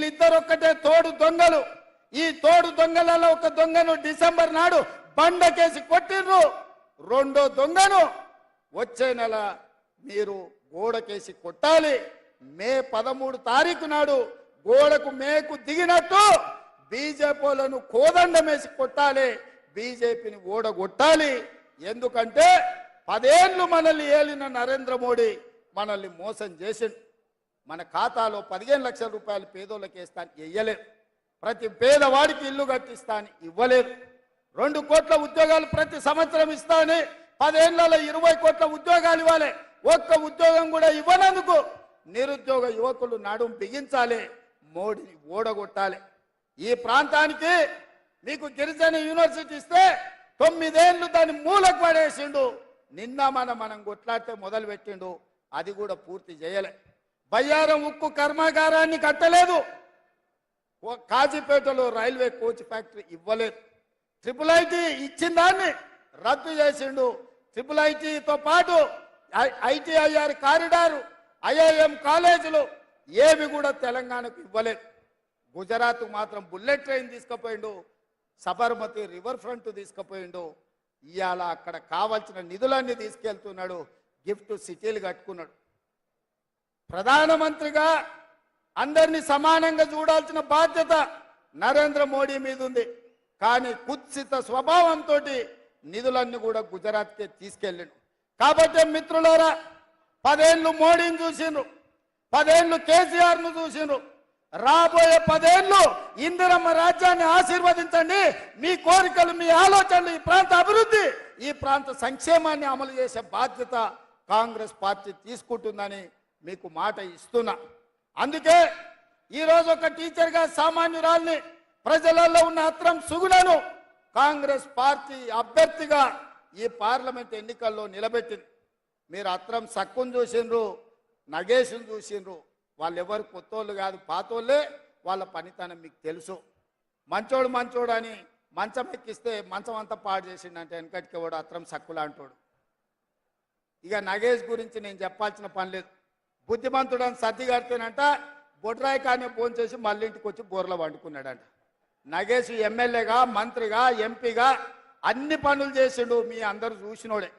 వీళ్ళిద్దరు ఒక్కటే తోడు దొంగలు. ఈ తోడు దొంగలలో ఒక దొంగను డిసెంబర్ నాడు బండకేసి కొట్టిర్రు. రెండో దొంగను వచ్చే నెల మీరు గోడకేసి కొట్టాలి. మే 13 తారీఖు నాడు గోడకు మేకు దిగినట్టు బీజేపీలను కోదండమేసి కొట్టాలి. బీజేపీని ఓడగొట్టాలి. ఎందుకంటే 10 ఏళ్ళు మనల్ని ఏలిన నరేంద్ర మోడీ మనల్ని మోసం చేసిండు. మన ఖాతాలో 15 లక్షల రూపాయలు పేదోళ్ళకి వేస్తాను ఇవ్వలేదు. ప్రతి పేదవాడికి ఇల్లు కట్టిస్తాను ఇవ్వలేదు. 2 కోట్ల ఉద్యోగాలు ప్రతి సంవత్సరం ఇస్తానని 10 ఏళ్లలో 20 కోట్ల ఉద్యోగాలు ఇవ్వాలి. ఒక్క ఉద్యోగం కూడా ఇవ్వనందుకు నిరుద్యోగ యువకులు నడుం బిగించాలి. మోడీని ఓడగొట్టాలి. ఈ ప్రాంతానికి మీకు గిరిజన యూనివర్సిటీ ఇస్తే 9 ఏళ్ళు దాన్ని మూలకు పడేసిండు. నిన్న మనం కొట్లాడితే మొదలు పెట్టిండు. అది కూడా పూర్తి చేయలే. బయ్యారం ఉక్కు కర్మాగారాన్ని కట్టలేదు. కాజీపేటలో రైల్వే కోచ్ ఫ్యాక్టరీ ఇవ్వలేదు. ట్రిపుల్ ఐటీ ఇచ్చిన దాన్ని రద్దు చేసిండు. ట్రిపుల్ ఐటీతో పాటు ఐటీఐఆర్ కారిడారు, ఐఐఎం కాలేజీలు ఏవి కూడా తెలంగాణకు ఇవ్వలేదు. గుజరాత్ మాత్రం బుల్లెట్ ట్రైన్ తీసుకుపోయిండు. సబర్మతి రివర్ ఫ్రంట్ తీసుకుపోయిండు. ఇవాళ అక్కడ కావాల్సిన నిధులన్నీ తీసుకెళ్తున్నాడు. గిఫ్ట్ సిటీలు కట్టుకున్నాడు. ప్రధానమంత్రిగా అందరినీ సమానంగా చూడాల్సిన బాధ్యత నరేంద్ర మోడీ మీద ఉంది. కానీ కుత్సిత స్వభావంతో నిధులన్నీ కూడా గుజరాత్కే తీసుకెళ్ళిండు. కాబట్టి మిత్రులారా, 10 ఏళ్ళు మోడీని చూసిండ్రు, 10 ఏళ్ళు కేసీఆర్ను చూసిండ్రు. రాబోయే 10 ఏళ్ళు ఇందిరమ్మ రాజ్యాన్ని ఆశీర్వదించండి. మీ కోరికలు, మీ ఆలోచనలు, ఈ ప్రాంత అభివృద్ధి, ఈ ప్రాంత సంక్షేమాన్ని అమలు చేసే బాధ్యత కాంగ్రెస్ పార్టీ తీసుకుంటుందని మీకు మాట ఇస్తున్నా. అందుకే ఈరోజు ఒక టీచర్గా సామాన్యురాల్ని, ప్రజలలో ఉన్న అత్రం సుగుణను కాంగ్రెస్ పార్టీ అభ్యర్థిగా ఈ పార్లమెంట్ ఎన్నికల్లో నిలబెట్టింది. మీరు అత్రం సక్కును చూసిండ్రు, నగేష్ను చూసిండ్రు. వాళ్ళు ఎవరు కొత్తోళ్ళు కాదు, పాతోళ్ళే. వాళ్ళ పనితనం మీకు తెలుసు. మంచోడు అని మంచం ఎక్కిస్తే మంచం అంతా పాడు చేసిండంటే వెనకటికి వాడు అత్రం సక్కులా అంటాడు. ఇక నగేష్ గురించి నేను చెప్పాల్సిన పని లేదు. బుద్ధిమంతుడని సర్ది కడితేనంట బొడ్రాయి కానీ ఫోన్ చేసి మళ్ళీ ఇంటికి వచ్చి బోర్లో వండుకున్నాడంట. నగేష్ ఎమ్మెల్యేగా, మంత్రిగా, ఎంపీగా అన్ని పనులు చేసిండు. మీ అందరూ చూసినోడే.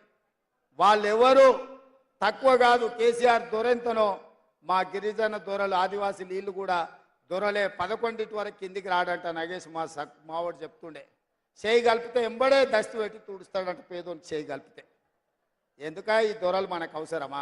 వాళ్ళెవరు తక్కువ కాదు. కేసీఆర్ దొరెంతనో మా గిరిజన దొరలు, ఆదివాసీ నీళ్ళు కూడా దొరలే. 11 వరకు కిందికి రాడంట నగేష్. మావాడు చెప్తుండే. చేయి కలిపితే ఎంబడే దస్తు పెట్టి తుడుస్తాడంట పేదోని చేయి కలిపితే. ఎందుక ఈ దొరలు మనకు అవసరమా?